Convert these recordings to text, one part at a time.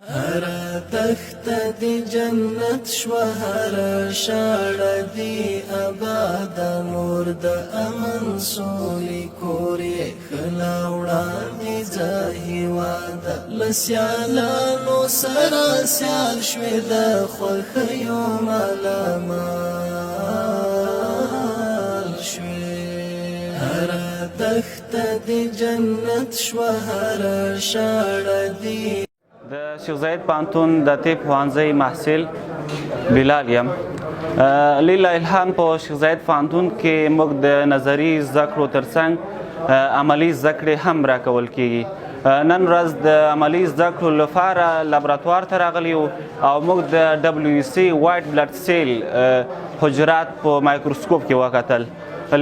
هر تخت دی جنت شو هر شاړه دی آباد نور د امن سولی کورې خلا وړاندې ځهیواد لسیالانو سره سیال شوې د خوښیو مالامال شوې هر تخت دی جنت شو هر شاړه دی د شیخ زاید پوهنتون د طب پوهنځي محصل بلال یم. لیله الهام په شیخ زاید پوهنتون کې موږ د نظري زده کړو ترڅنګ عملي زده کړې هم راکول کیږي. نن ورځ د عملي زده کړو لپاره لابراتوار ته راغلي یو او موږ د WBC وایټ بلډ سیل حجرات په مایکروسکوپ کې وکتل.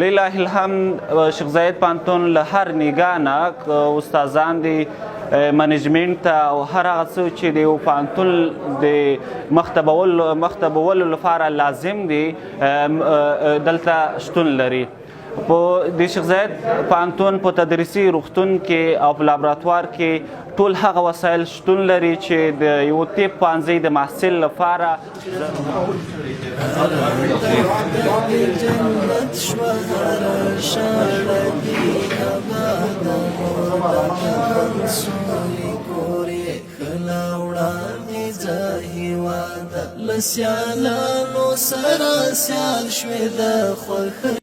لیله الهام شیخ زاید پوهنتون له هر نګاه نه استادان دي منیجمنت او هر هغه څه چې د یو پوهنتون د مخته بولو لپاره لازم دي دلته شتون لري. په د شیخ زاید پوهنتون په تدریسي روغتون کې او په لابراتوار کې ټول هغه وسایل شتون لري چې د یو طب پوهنځي د محصل لپاره لسیالانو سره سیال شوې د خوښۍ